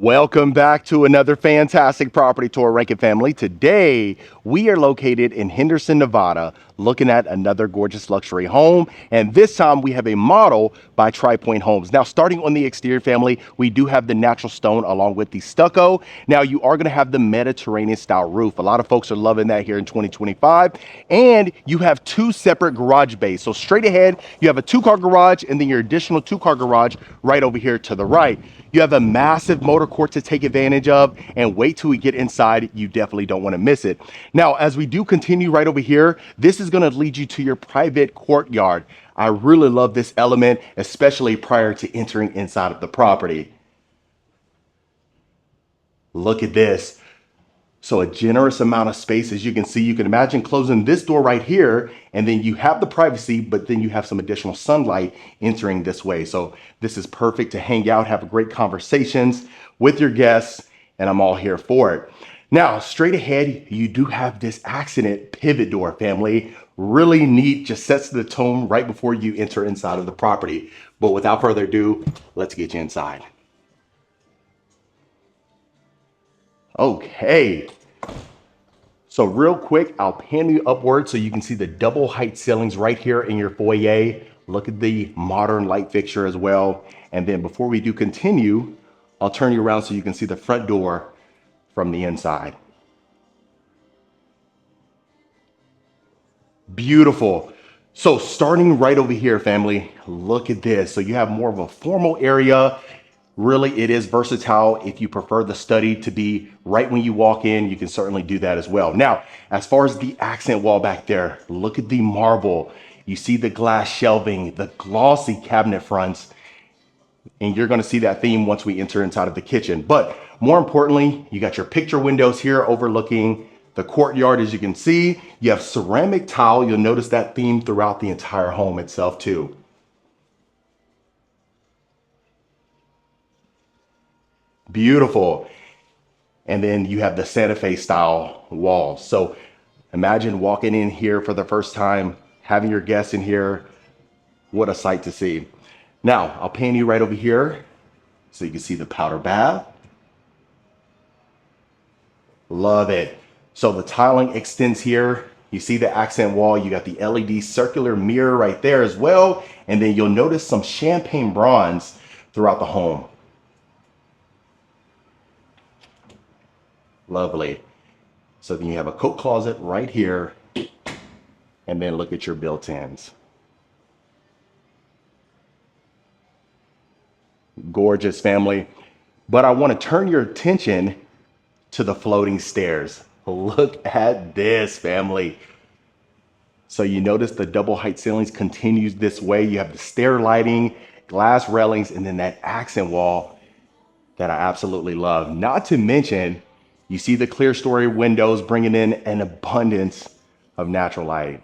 Welcome back to another fantastic property tour, Rankin family. Today, we are located in Henderson, Nevada, looking at another gorgeous luxury home. And this time we have a model by Tri Pointe Homes. Now, starting on the exterior family, we do have the natural stone along with the stucco. Now, you are gonna have the Mediterranean style roof. A lot of folks are loving that here in 2025. And you have two separate garage bays. So straight ahead, you have a two-car garage and then your additional two-car garage right over here to the right. You have a massive motor court to take advantage of, and wait till we get inside. You definitely don't want to miss it. Now, as we do continue right over here, this is going to lead you to your private courtyard. I really love this element, especially prior to entering inside of the property. Look at this. So a generous amount of space, as you can see. You can imagine closing this door right here, and then you have the privacy, but then you have some additional sunlight entering this way. So this is perfect to hang out, have great conversations with your guests, and I'm all here for it. Now, straight ahead, you do have this accident pivot door, family. Really neat, just sets the tone right before you enter inside of the property. But without further ado, let's get you inside. Okay. So real quick, I'll pan you upward so you can see the double height ceilings right here in your foyer. Look at the modern light fixture as well. And then before we do continue, I'll turn you around so you can see the front door from the inside. Beautiful. So starting right over here, family, look at this. So you have more of a formal area. Really, it is versatile. If you prefer the study to be right when you walk in, you can certainly do that as well. Now, as far as the accent wall back there, look at the marble. You see the glass shelving, the glossy cabinet fronts, and you're gonna see that theme once we enter inside of the kitchen. But more importantly, you got your picture windows here overlooking the courtyard. As you can see, you have ceramic tile. You'll notice that theme throughout the entire home itself too. Beautiful. And then you have the Santa Fe style walls. So imagine walking in here for the first time, having your guests in here. What a sight to see. Now, I'll pan you right over here so you can see the powder bath. Love it. So the tiling extends here. You see the accent wall. You got the LED circular mirror right there as well. And then you'll notice some champagne bronze throughout the home. Lovely. So then you have a coat closet right here, and then look at your built-ins. Gorgeous, family. But I want to turn your attention to the floating stairs. Look at this, family. So you notice the double height ceilings continues this way. You have the stair lighting, glass railings, and then that accent wall that I absolutely love. Not to mention, you see the clear story windows bringing in an abundance of natural light.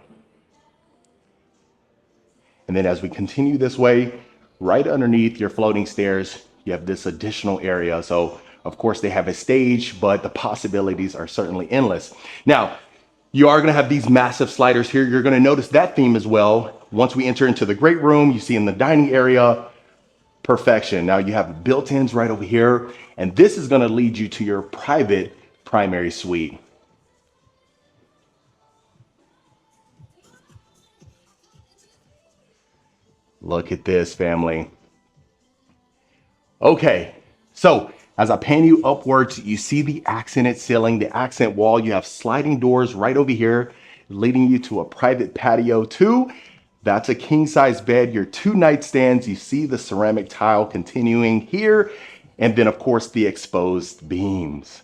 And then as we continue this way, right underneath your floating stairs, you have this additional area. So of course they have a stage, but the possibilities are certainly endless. Now, you are gonna have these massive sliders here. You're gonna notice that theme as well. Once we enter into the great room, you see in the dining area, perfection. Now you have built-ins right over here, and this is gonna lead you to your private primary suite. Look at this, family. Okay, so as I pan you upwards, you see the accented ceiling, the accent wall. You have sliding doors right over here, leading you to a private patio too. That's a king size bed, your two nightstands. You see the ceramic tile continuing here. And then of course the exposed beams.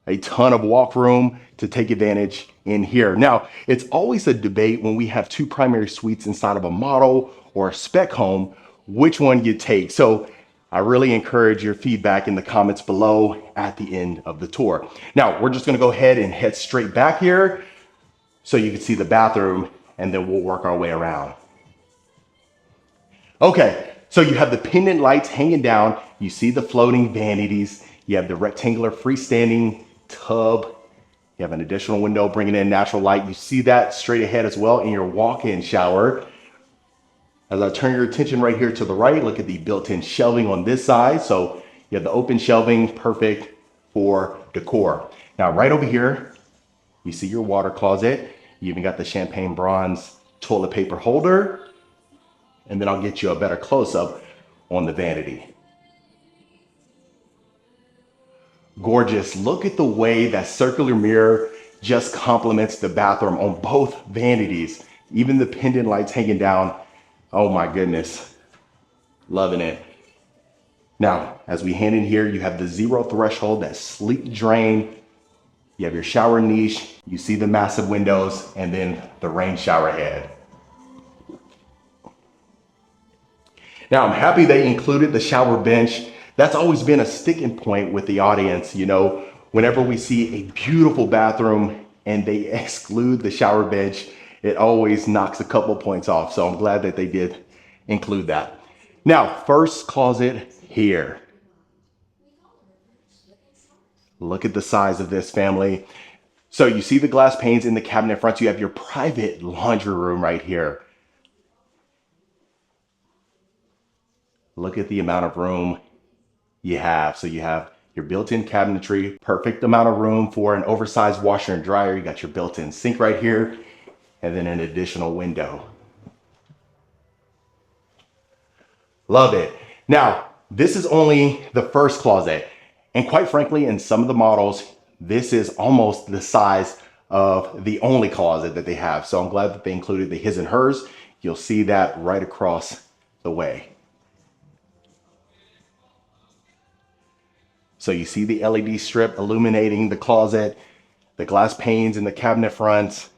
A ton of walk room to take advantage in here. Now, it's always a debate when we have two primary suites inside of a model or a spec home, which one you take. So I really encourage your feedback in the comments below at the end of the tour. Now, we're just gonna go ahead and head straight back here so you can see the bathroom, and then we'll work our way around. Okay, so you have the pendant lights hanging down. You see the floating vanities. You have the rectangular freestanding tub. You have an additional window bringing in natural light. You see that straight ahead as well in your walk-in shower. As I turn your attention right here to the right, look at the built-in shelving on this side. So you have the open shelving, perfect for decor. Now, right over here, you see your water closet. You even got the champagne bronze toilet paper holder. And then I'll get you a better close-up on the vanity. Gorgeous. Look at the way that circular mirror just complements the bathroom on both vanities. Even the pendant lights hanging down. Oh my goodness. Loving it. Now, as we hand in here, you have the zero threshold, that sleek drain. You have your shower niche. You see the massive windows and then the rain shower head. Now, I'm happy they included the shower bench. That's always been a sticking point with the audience. You know, whenever we see a beautiful bathroom and they exclude the shower bench, it always knocks a couple points off. So I'm glad that they did include that. Now, first closet here. Look at the size of this, family. So you see the glass panes in the cabinet fronts. You have your private laundry room right here. Look at the amount of room you have. So you have your built-in cabinetry, perfect amount of room for an oversized washer and dryer. You got your built-in sink right here, and then an additional window. Love it. Now, this is only the first closet. And quite frankly, in some of the models, this is almost the size of the only closet that they have. So I'm glad that they included the his and hers. You'll see that right across the way. So you see the LED strip illuminating the closet, the glass panes in the cabinet fronts,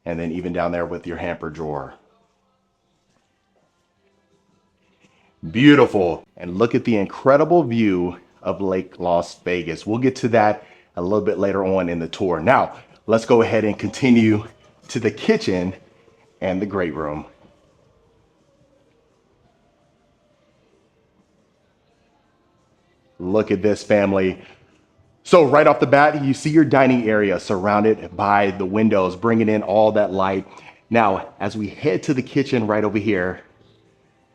and then even down there with your hamper drawer. Beautiful. And look at the incredible view of Lake Las Vegas. We'll get to that a little bit later on in the tour. Now, let's go ahead and continue to the kitchen and the great room. Look at this, family. So right off the bat, you see your dining area surrounded by the windows, bringing in all that light. Now, as we head to the kitchen right over here,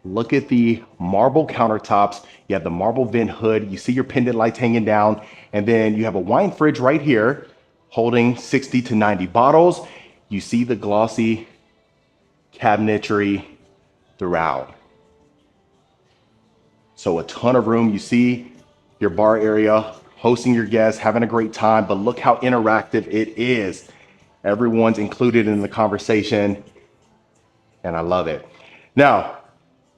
look at the marble countertops. You have the marble vent hood. You see your pendant lights hanging down. And then you have a wine fridge right here holding 60 to 90 bottles. You see the glossy cabinetry throughout. So a ton of room. You see your bar area, hosting your guests, having a great time, but look how interactive it is. Everyone's included in the conversation, and I love it. Now,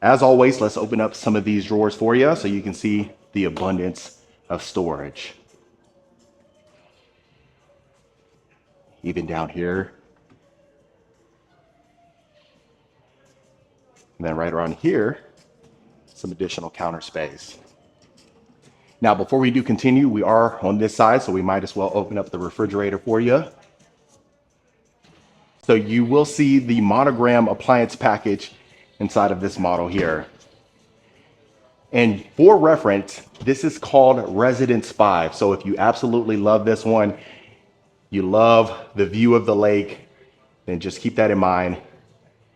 as always, let's open up some of these drawers for you so you can see the abundance of storage. Even down here. And then right around here, some additional counter space. Now, before we do continue, we are on this side, so we might as well open up the refrigerator for you. So you will see the monogram appliance package inside of this model here. And for reference, this is called Residence 5. So if you absolutely love this one, you love the view of the lake, then just keep that in mind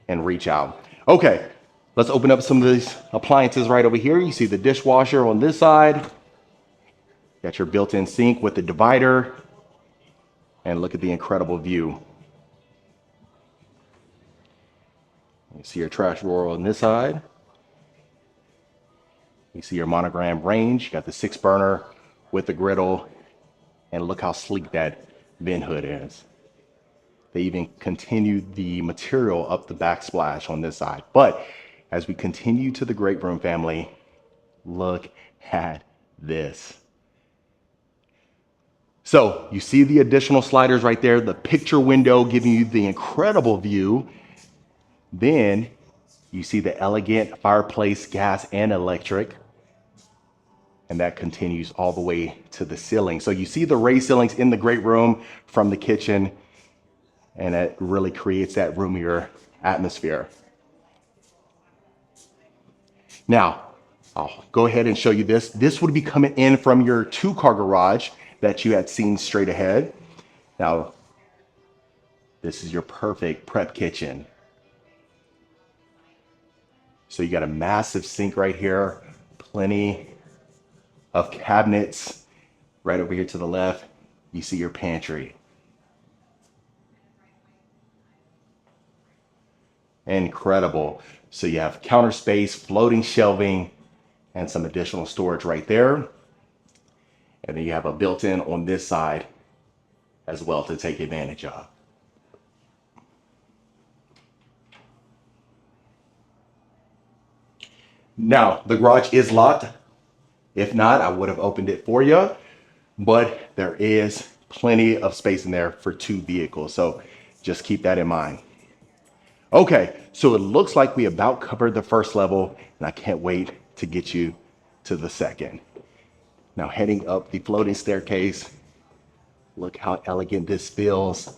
and reach out. Okay, let's open up some of these appliances right over here. You see the dishwasher on this side. Got your built-in sink with the divider. And look at the incredible view. You see your trash drawer on this side. You see your monogram range. You got the 6-burner with the griddle. And look how sleek that vent hood is. They even continued the material up the backsplash on this side. But as we continue to the great room, family, look at this. So you see the additional sliders right there, the picture window giving you the incredible view. Then you see the elegant fireplace, gas and electric. And that continues all the way to the ceiling. So you see the raised ceilings in the great room from the kitchen, and it really creates that roomier atmosphere. Now, I'll go ahead and show you this. This would be coming in from your 2-car garage that you had seen straight ahead. Now, this is your perfect prep kitchen. So you got a massive sink right here, plenty of cabinets. Right over here to the left, you see your pantry. Incredible. So you have counter space, floating shelving, and some additional storage right there. And then you have a built-in on this side as well to take advantage of. Now, the garage is locked. If not, I would have opened it for you, but there is plenty of space in there for 2 vehicles. So just keep that in mind. Okay, so it looks like we about covered the first level, and I can't wait to get you to the second. Now heading up the floating staircase, look how elegant this feels.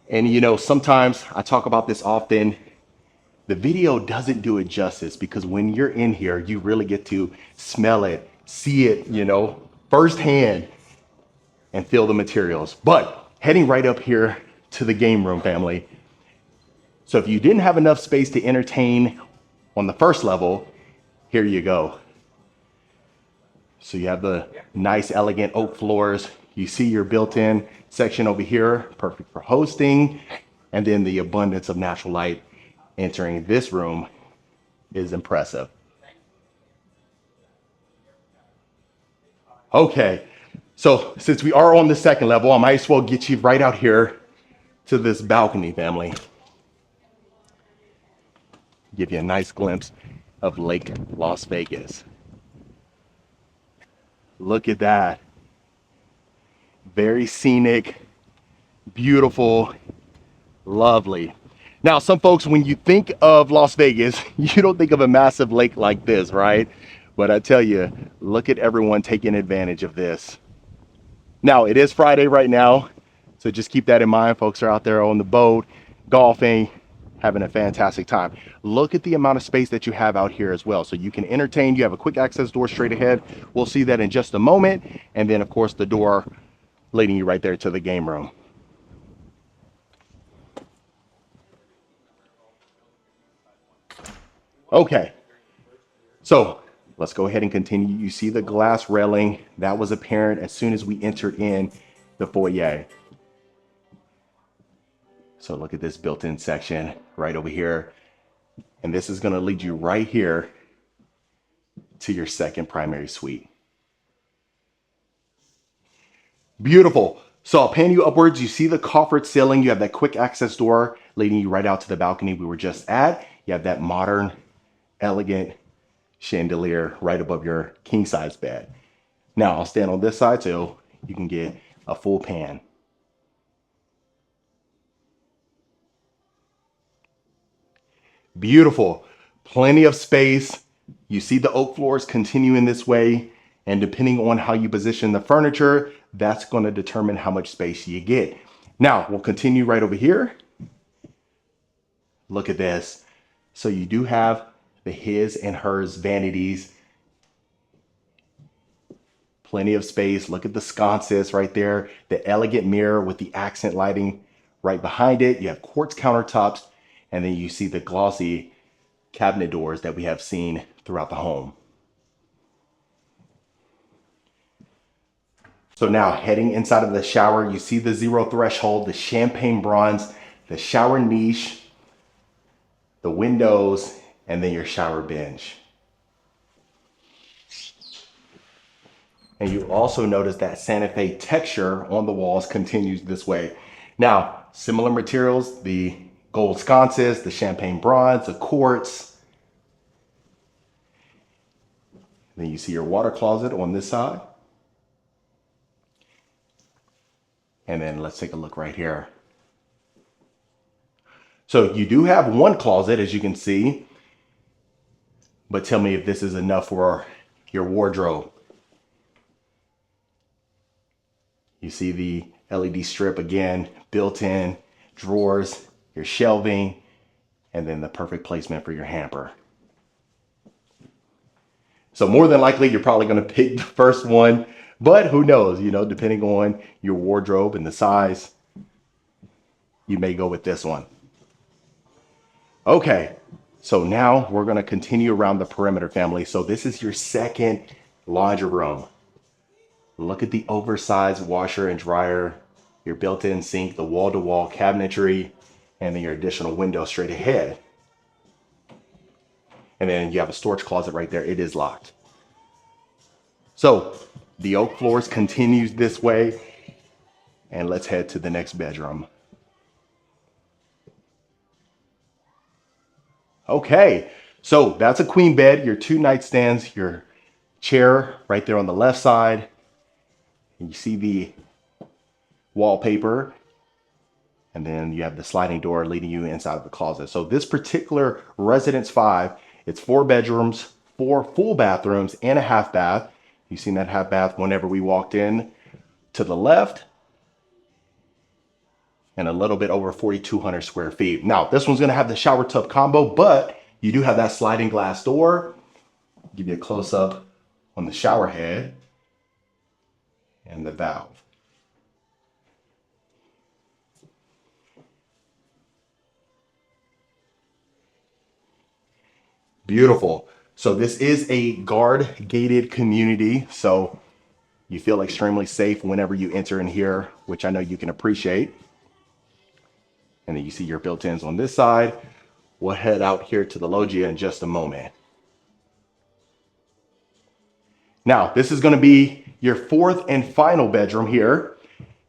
And you know, sometimes I talk about this often, the video doesn't do it justice because when you're in here, you really get to smell it, see it, you know, firsthand and feel the materials. But heading right up here to the game room, family. So if you didn't have enough space to entertain on the first level, here you go. So you have the nice, elegant oak floors. You see your built-in section over here, perfect for hosting. And then the abundance of natural light entering this room is impressive. Okay, so since we are on the second level, I might as well get you right out here to this balcony, family. Give you a nice glimpse of Lake Las Vegas. Look at that. Very scenic, beautiful, lovely. Now, some folks, when you think of Las Vegas, you don't think of a massive lake like this, right? But I tell you, look at everyone taking advantage of this. Now, it is Friday right now, so just keep that in mind. Folks are out there on the boat, golfing, having a fantastic time. Look at the amount of space that you have out here as well. So you can entertain, you have a quick access door straight ahead. We'll see that in just a moment. And then of course the door leading you right there to the game room. Okay, so let's go ahead and continue. You see the glass railing that was apparent as soon as we entered in the foyer. So look at this built-in section right over here. And this is going to lead you right here to your second primary suite. Beautiful. So I'll pan you upwards. You see the coffered ceiling. You have that quick access door leading you right out to the balcony we were just at. You have that modern, elegant chandelier right above your king size bed. Now I'll stand on this side so you can get a full pan. Beautiful. Plenty of space. You see the oak floors continue in this way. And depending on how you position the furniture, that's going to determine how much space you get. Now we'll continue right over here. Look at this. So you do have the his and hers vanities. Plenty of space. Look at the sconces right there. The elegant mirror with the accent lighting right behind it. You have quartz countertops. And then you see the glossy cabinet doors that we have seen throughout the home. So now heading inside of the shower, you see the zero threshold, the champagne bronze, the shower niche, the windows, and then your shower bench. And you also notice that Santa Fe texture on the walls continues this way. Now, similar materials, the gold sconces, the champagne bronze, the quartz. Then you see your water closet on this side. And then let's take a look right here. So you do have one closet, as you can see, but tell me if this is enough for your wardrobe. You see the LED strip again, built in, drawers, your shelving, and then the perfect placement for your hamper. So more than likely, you're probably going to pick the first one, but who knows, you know, depending on your wardrobe and the size, you may go with this one. Okay, So now we're going to continue around the perimeter, family. So this is your second laundry room. Look at the oversized washer and dryer, your built-in sink, the wall-to-wall cabinetry, and then your additional window straight ahead. And then you have a storage closet right there. It is locked. So the oak floors continues this way, and let's head to the next bedroom. Okay, so that's a queen bed, your two nightstands, your chair right there on the left side. And you see the wallpaper, and then you have the sliding door leading you inside of the closet. So this particular Residence 5, it's 4 bedrooms, 4 full bathrooms, and a half bath. You've seen that half bath whenever we walked in. To the left, and a little bit over 4,200 square feet. Now, this one's gonna have the shower tub combo, but you do have that sliding glass door. Give you a close up on the shower head and the valve. Beautiful. So this is a guard gated community, so you feel extremely safe whenever you enter in here, which I know you can appreciate. And then you see your built-ins on this side. We'll head out here to the loggia in just a moment. Now, this is going to be your 4th and final bedroom here.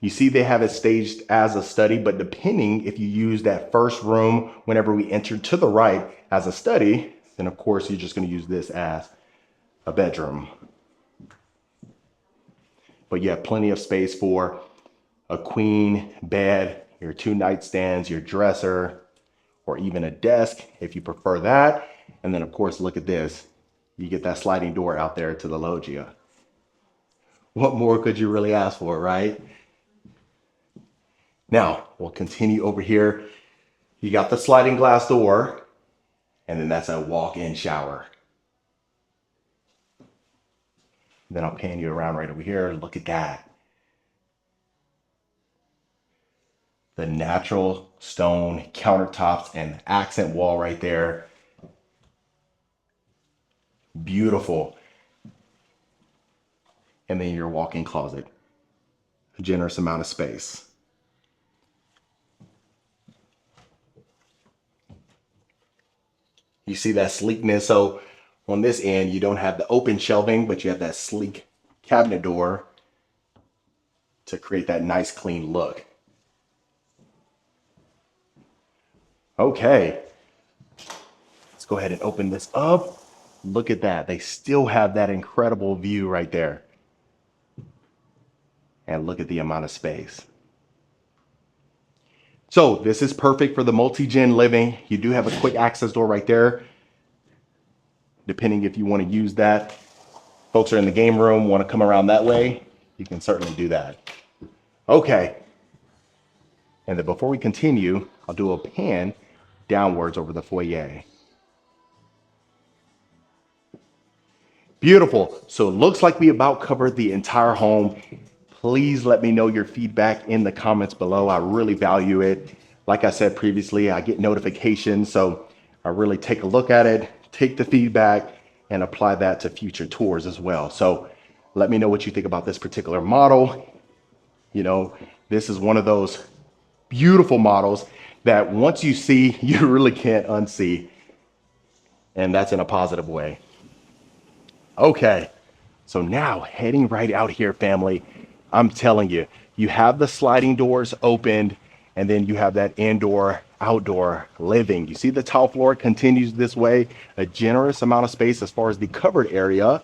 You see they have it staged as a study, but depending if you use that first room whenever we enter to the right as a study, then of course you're just going to use this as a bedroom. But you have plenty of space for a queen bed, your 2 nightstands, your dresser, or even a desk if you prefer that. And then of course, look at this. You get that sliding door out there to the loggia. What more could you really ask for, right? Now, we'll continue over here. You got the sliding glass door, and then that's a walk-in shower. Then I'll pan you around right over here. Look at that. The natural stone countertops and accent wall right there. Beautiful. And then your walk-in closet. A generous amount of space. You see that sleekness. So on this end, you don't have the open shelving, but you have that sleek cabinet door to create that nice clean look. Okay, let's go ahead and open this up. Look at that. They still have that incredible view right there. And look at the amount of space. So this is perfect for the multi-gen living. You do have a quick access door right there, depending if you want to use that. Folks are in the game room, want to come around that way, you can certainly do that. Okay. And then before we continue, I'll do a pan downwards over the foyer. Beautiful. So it looks like we about covered the entire home. Please let me know your feedback in the comments below. I really value it. Like I said previously, I get notifications, so I really take a look at it, take the feedback, and apply that to future tours as well. So let me know what you think about this particular model. You know, this is one of those beautiful models that once you see, you really can't unsee. And that's in a positive way. Okay, so now heading right out here, family. I'm telling you, you have the sliding doors opened, and then you have that indoor, outdoor living. You see the tile floor continues this way, a generous amount of space as far as the covered area,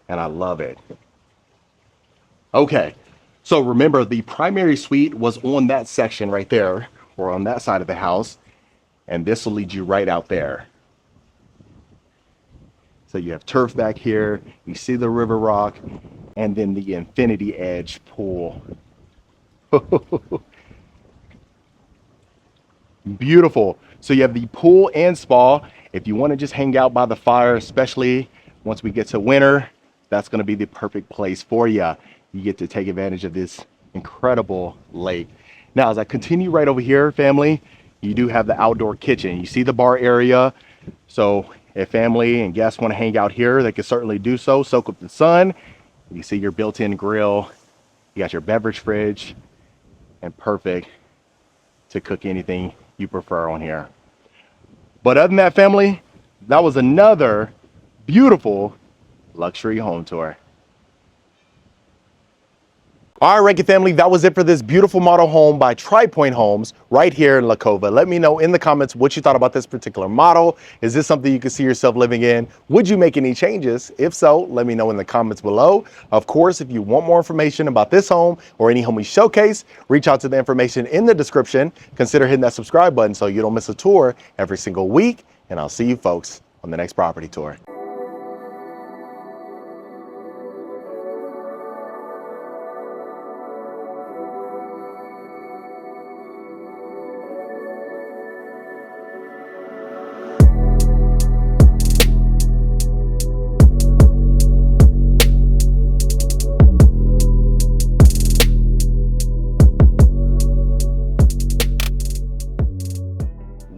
and I love it. Okay, so remember the primary suite was on that section right there, or on that side of the house, and this will lead you right out there. So you have turf back here, you see the river rock, and then the infinity edge pool. Beautiful. So you have the pool and spa. If you want to just hang out by the fire, especially once we get to winter, that's going to be the perfect place for you. You get to take advantage of this incredible lake. Now, as I continue right over here, family, you do have the outdoor kitchen. You see the bar area. So if family and guests want to hang out here, they can certainly do so, soak up the sun. You see your built-in grill. You got your beverage fridge, and perfect to cook anything you prefer on here. But other than that, family, that was another beautiful luxury home tour. All right, Rankin family, that was it for this beautiful model home by Tri Pointe Homes right here in La Cova. Let me know in the comments what you thought about this particular model. Is this something you could see yourself living in? Would you make any changes? If so, let me know in the comments below. Of course, if you want more information about this home or any home we showcase, reach out to the information in the description. Consider hitting that subscribe button so you don't miss a tour every single week. And I'll see you folks on the next property tour.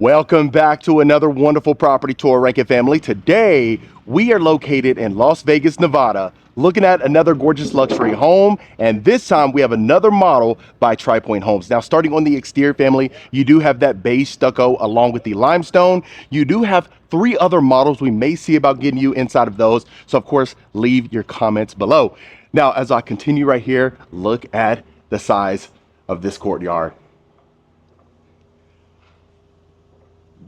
Welcome back to another wonderful property tour, Rankin family. Today, we are located in Las Vegas, Nevada, looking at another gorgeous luxury home. And this time we have another model by Tri Pointe Homes. Now, starting on the exterior, family, you do have that beige stucco along with the limestone. You do have 3 other models we may see about getting you inside of those. So of course, leave your comments below. Now, as I continue right here, look at the size of this courtyard.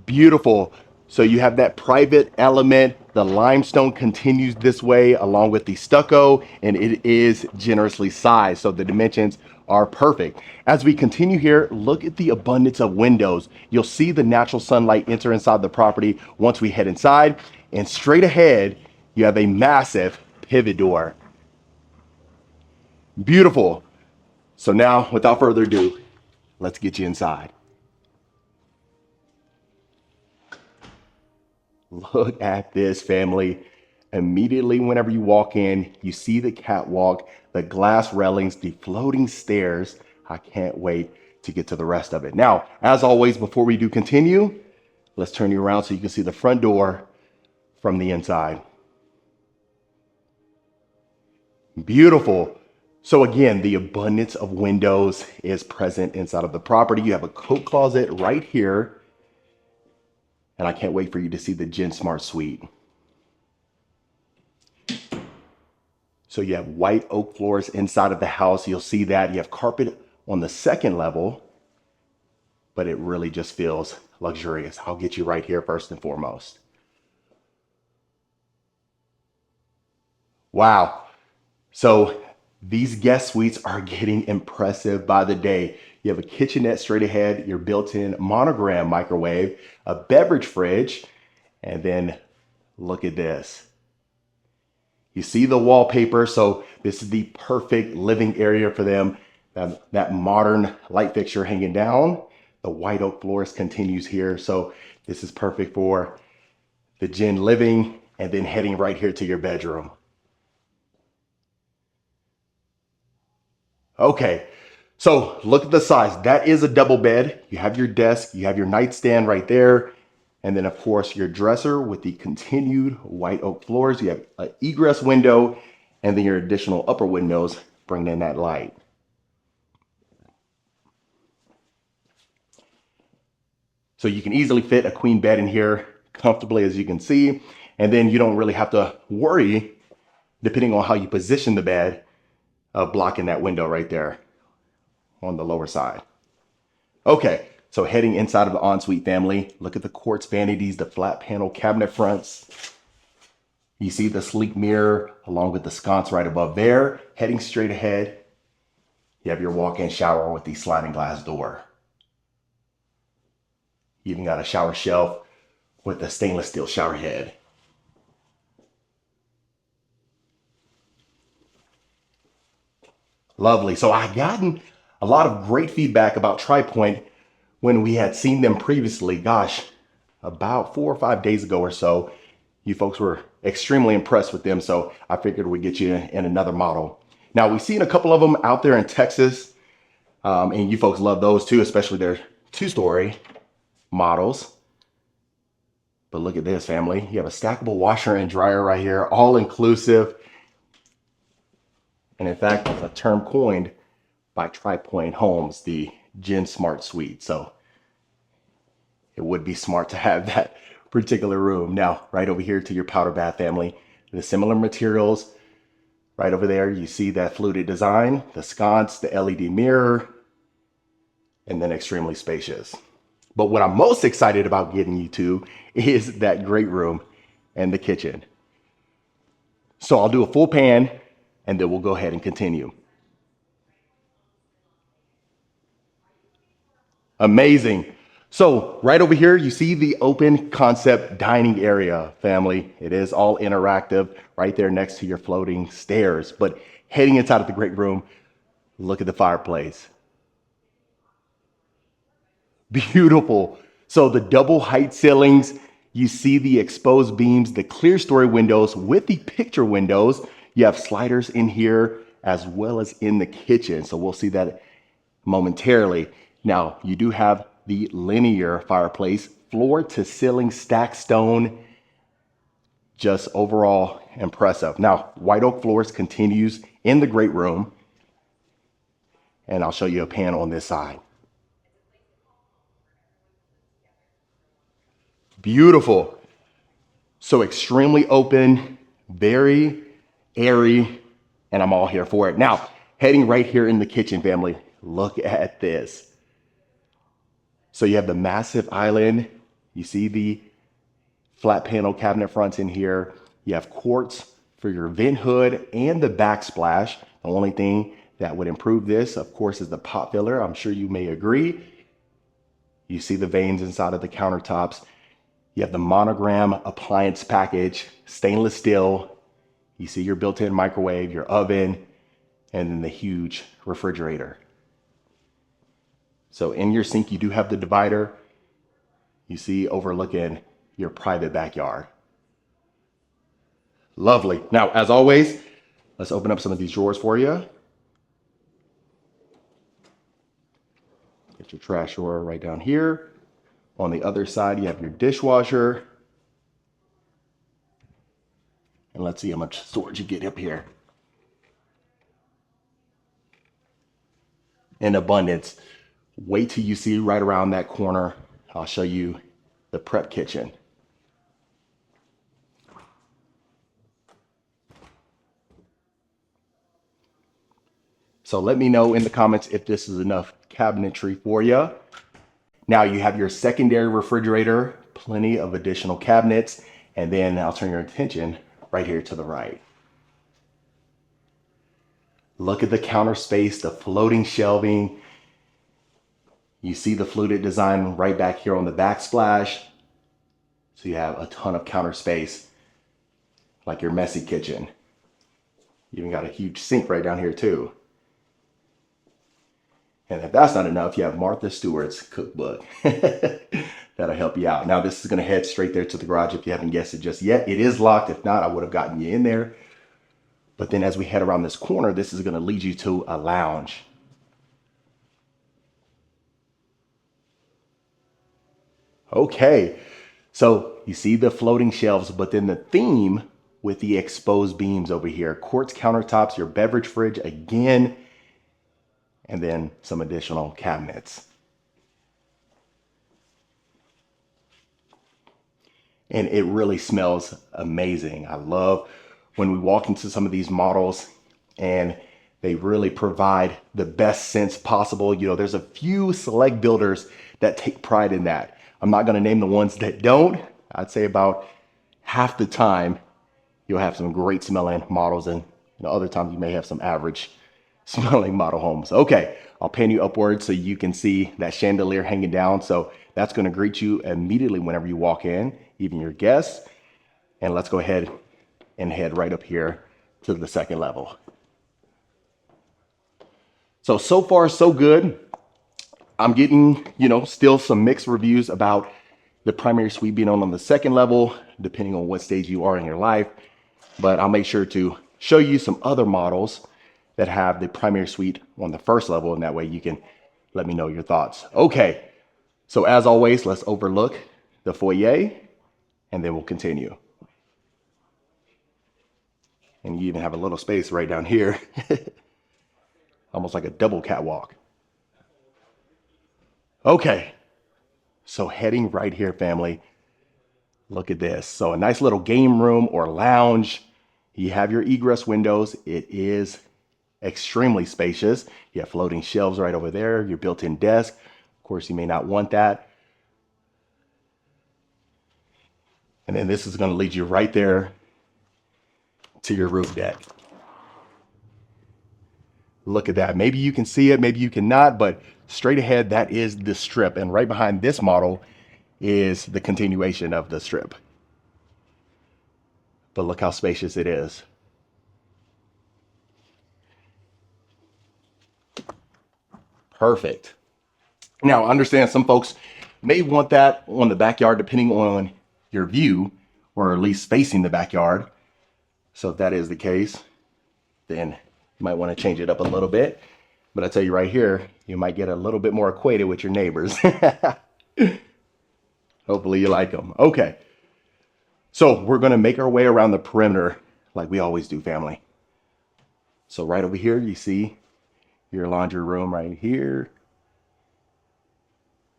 Beautiful. So you have that private element. The limestone continues this way along with the stucco, and it is generously sized. So the dimensions are perfect. As we continue here, look at the abundance of windows. You'll see the natural sunlight enter inside the property once we head inside. And straight ahead, you have a massive pivot door. Beautiful. So now, without further ado, let's get you inside. Look at this, family. Immediately whenever you walk in, you see the catwalk, the glass railings, the floating stairs. I can't wait to get to the rest of it. Now, as always, before we do continue, let's turn you around so you can see the front door from the inside. Beautiful. So again, the abundance of windows is present inside of the property. You have a coat closet right here. And I can't wait for you to see the Gen Smart Suite. So you have white oak floors inside of the house. You'll see that. You have carpet on the second level, but it really just feels luxurious. I'll get you right here first and foremost. Wow. So these guest suites are getting impressive by the day. You have a kitchenette straight ahead, your built-in monogram microwave, a beverage fridge, and then look at this. You see the wallpaper, so this is the perfect living area for them. That modern light fixture hanging down. The white oak floors continues here, so this is perfect for the Gen living and then heading right here to your bedroom. Okay. So look at the size. That is a double bed. You have your desk, you have your nightstand right there. And then of course your dresser with the continued white oak floors. You have an egress window and then your additional upper windows bring in that light. So you can easily fit a queen bed in here comfortably, as you can see. And then you don't really have to worry, depending on how you position the bed, of blocking that window right there on the lower side. Okay, so heading inside of the ensuite, family, look at the quartz vanities, the flat panel cabinet fronts. You see the sleek mirror along with the sconce right above there. Heading straight ahead, you have your walk-in shower with the sliding glass door. You even got a shower shelf with a stainless steel shower head. Lovely. So I've gotten a lot of great feedback about Tri Pointe when we had seen them previously. Gosh, about 4 or 5 days ago or so, you folks were extremely impressed with them. So I figured we'd get you in another model. Now we've seen a couple of them out there in Texas, and you folks love those too, especially their 2-story. models. But look at this, family. You have a stackable washer and dryer right here, all inclusive. And in fact, it's a term coined by Tri Pointe Homes, the Gen Smart Suite. So it would be smart to have that particular room. Now, right over here to your powder bath, family, the similar materials. Right over there, you see that fluted design, the sconce, the LED mirror, and then extremely spacious. But what I'm most excited about getting you to is that great room and the kitchen. So I'll do a full pan and then we'll go ahead and continue. Amazing. So right over here, you see the open concept dining area, family. It is all interactive right there next to your floating stairs. But heading inside of the great room, look at the fireplace. Beautiful. So the double height ceilings, you see the exposed beams, the clear story windows with the picture windows. You have sliders in here as well as in the kitchen. So we'll see that momentarily. Now you do have the linear fireplace, floor to ceiling stacked stone, just overall impressive. Now white oak floors continues in the great room. And I'll show you a panel on this side. Beautiful. So extremely open, very airy, and I'm all here for it. Now, heading right here in the kitchen, family, look at this. So you have the massive island. You see the flat panel cabinet fronts in here. You have quartz for your vent hood and the backsplash. The only thing that would improve this, of course, is the pot filler. I'm sure you may agree. You see the veins inside of the countertops. You have the monogram appliance package, stainless steel. You see your built-in microwave, your oven, and then the huge refrigerator. So in your sink, you do have the divider. You see overlooking your private backyard. Lovely. Now, as always, let's open up some of these drawers for you. Get your trash drawer right down here. On the other side, you have your dishwasher. And let's see how much storage you get up here. In abundance. Wait till you see right around that corner. I'll show you the prep kitchen. So let me know in the comments if this is enough cabinetry for you. Now you have your secondary refrigerator, plenty of additional cabinets, and then I'll turn your attention right here to the right. Look at the counter space, the floating shelving. You see the fluted design right back here on the backsplash. So you have a ton of counter space, like your messy kitchen. You even got a huge sink right down here too. And if that's not enough, you have Martha Stewart's cookbook. That'll help you out. Now this is gonna head straight there to the garage if you haven't guessed it just yet. It is locked. If not, I would have gotten you in there. But then as we head around this corner, this is gonna lead you to a lounge. Okay, so you see the floating shelves, but then the theme with the exposed beams over here. Quartz countertops, your beverage fridge again, and then some additional cabinets. And it really smells amazing. I love when we walk into some of these models and they really provide the best sense possible. You know, there's a few select builders that take pride in that. I'm not gonna name the ones that don't. I'd say about half the time you'll have some great smelling models, and other times you may have some average smelling model homes. Okay, I'll pan you upwards so you can see that chandelier hanging down. So that's gonna greet you immediately whenever you walk in, even your guests. And let's go ahead and head right up here to the second level. So far so good. I'm getting, still some mixed reviews about the primary suite being on the second level, depending on what stage you are in your life. But I'll make sure to show you some other models that have the primary suite on the first level, and that way you can let me know your thoughts. Okay, So as always, let's overlook the foyer and then we'll continue. And you even have a little space right down here, almost like a double catwalk. Okay, so heading right here, family. Look at this. So a nice little game room or lounge. You have your egress windows. It is extremely spacious. You have floating shelves right over there, your built-in desk. Of course, you may not want that. And then this is going to lead you right there to your roof deck. Look at that. Maybe you can see it, maybe you cannot, but straight ahead, that is the strip. And right behind this model is the continuation of the strip. But look how spacious it is. Perfect. Now, understand some folks may want that on the backyard depending on your view, or at least facing the backyard. So if that is the case, then you might want to change it up a little bit. But I tell you right here, you might get a little bit more acquainted with your neighbors. Hopefully you like them. Okay. So we're going to make our way around the perimeter like we always do, family. So right over here, you see your laundry room right here.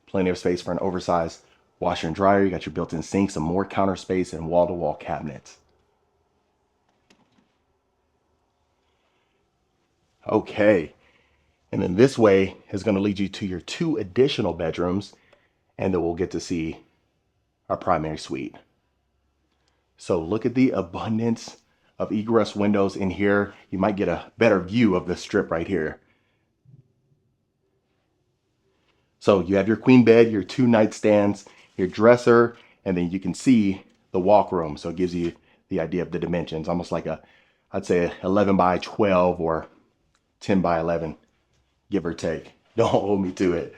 Plenty of space for an oversized washer and dryer. You got your built-in sink, some more counter space, and wall-to-wall cabinets. Okay. And then this way is going to lead you to your 2 additional bedrooms, and then we'll get to see our primary suite. So look at the abundance of egress windows in here. You might get a better view of the strip right here. So you have your queen bed, your 2 nightstands, your dresser, and then you can see the walk room. So it gives you the idea of the dimensions, almost like I'd say 11 by 12 or 10 by 11, give or take. Don't hold me to it.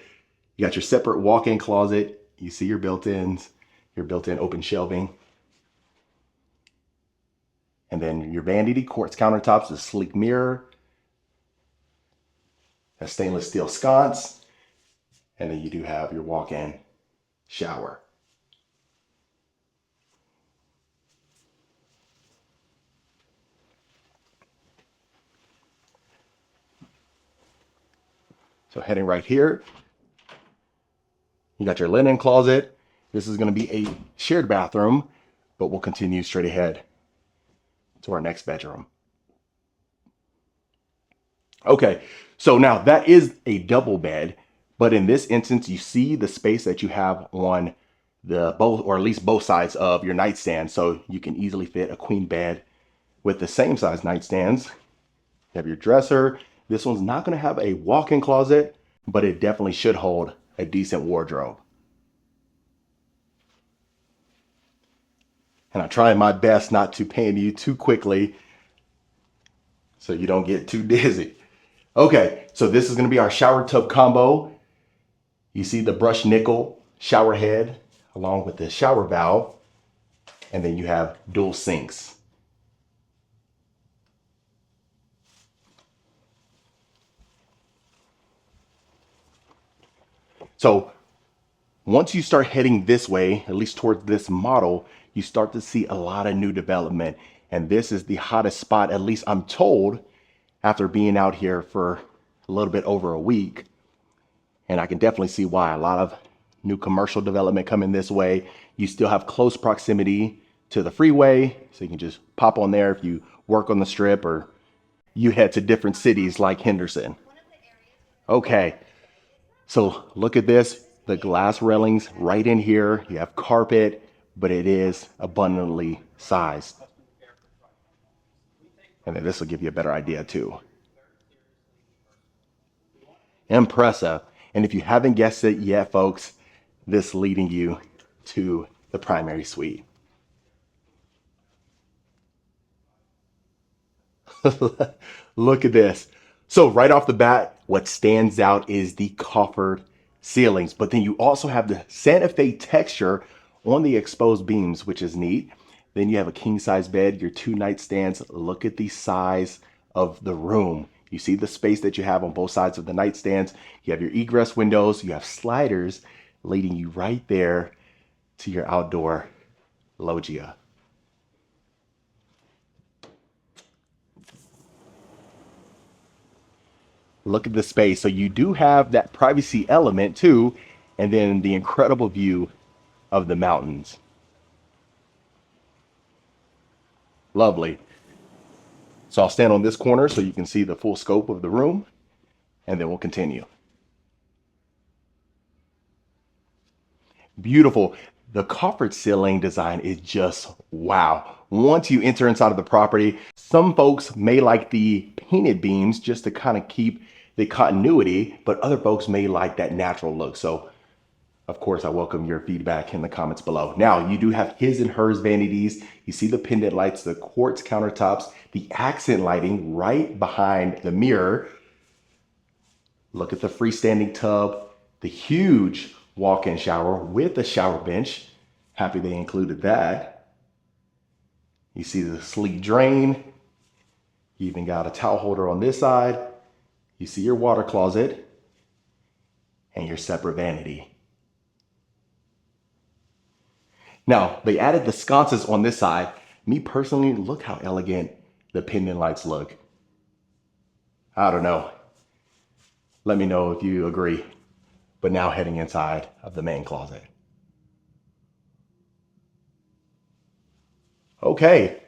You got your separate walk-in closet. You see your built-ins, your built-in open shelving. And then your vanity quartz countertops, a sleek mirror, a stainless steel sconce, and then you do have your walk-in shower. So heading right here, you got your linen closet. This is going to be a shared bathroom, but we'll continue straight ahead to our next bedroom. Okay, so now that is a double bed, but in this instance, you see the space that you have on the both, or at least both sides of your nightstand. So you can easily fit a queen bed with the same size nightstands. You have your dresser. This one's not going to have a walk-in closet, but it definitely should hold a decent wardrobe. And I try my best not to pan you too quickly so you don't get too dizzy. Okay, so this is going to be our shower tub combo. You see the brushed nickel shower head along with the shower valve, and then you have dual sinks. So once you start heading this way, at least towards this model, you start to see a lot of new development. And this is the hottest spot, at least I'm told, after being out here for a little bit over a week. And I can definitely see why. A lot of new commercial development coming this way. You still have close proximity to the freeway, so you can just pop on there if you work on the strip or you head to different cities like Henderson. Okay, so look at this. The glass railings right in here. You have carpet, but it is abundantly sized. And then this will give you a better idea too. Impressive. And if you haven't guessed it yet, folks, this leading you to the primary suite. Look at this. So right off the bat, what stands out is the coffered ceilings, but then you also have the Santa Fe texture on the exposed beams, which is neat. Then you have a king size bed, your 2 nightstands. Look at the size of the room. You see the space that you have on both sides of the nightstands. You have your egress windows, you have sliders leading you right there to your outdoor loggia. Look at the space. So you do have that privacy element too, and then the incredible view of the mountains. Lovely. So I'll stand on this corner so you can see the full scope of the room, and then we'll continue. Beautiful. The coffered ceiling design is just wow. Once you enter inside of the property, some folks may like the painted beams just to kind of keep the continuity, but other folks may like that natural look. So of course, I welcome your feedback in the comments below. Now, you do have his and hers vanities. You see the pendant lights, the quartz countertops, the accent lighting right behind the mirror. Look at the freestanding tub, the huge walk-in shower with a shower bench. Happy they included that. You see the sleek drain. You even got a towel holder on this side. You see your water closet and your separate vanity. Now, they added the sconces on this side. Me personally, look how elegant the pendant lights look. I don't know. Let me know if you agree. But now heading inside of the main closet. Okay.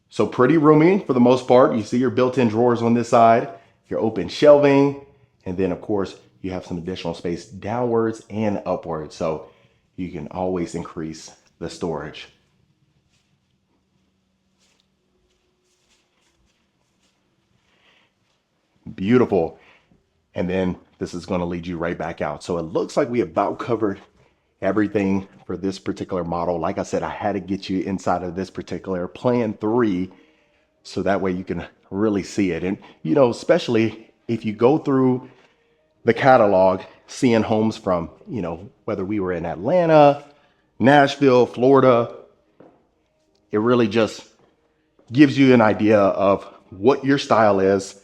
So pretty roomy for the most part. You see your built-in drawers on this side, your open shelving, and then of course you have some additional space downwards and upwards. So you can always increase the storage. Beautiful. And then this is going to lead you right back out. So it looks like we about covered everything for this particular model. Like I said, I had to get you inside of this particular Plan 3 so that way you can really see it. And, you know, especially if you go through the catalog, seeing homes from, you know, whether we were in Atlanta, Nashville, Florida, it really just gives you an idea of what your style is,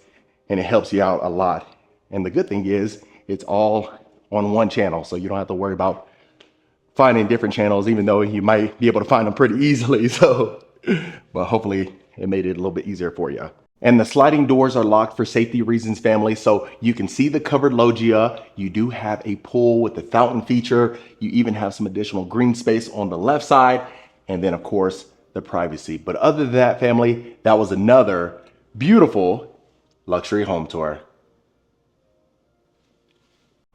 and it helps you out a lot. And the good thing is it's all on one channel, so you don't have to worry about finding different channels, even though you might be able to find them pretty easily. So, but hopefully it made it a little bit easier for you. And the sliding doors are locked for safety reasons, family. So you can see the covered loggia. You do have a pool with the fountain feature. You even have some additional green space on the left side. And then of course, the privacy. But other than that, family, that was another beautiful luxury home tour.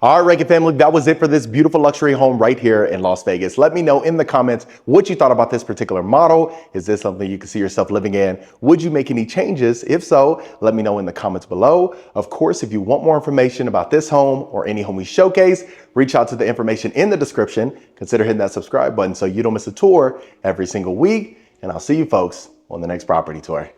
All right, Rankin family, that was it for this beautiful luxury home right here in Las Vegas. Let me know in the comments what you thought about this particular model. Is this something you can see yourself living in? Would you make any changes? If so, let me know in the comments below. Of course, if you want more information about this home or any home we showcase, reach out to the information in the description. Consider hitting that subscribe button so you don't miss a tour every single week. And I'll see you folks on the next property tour.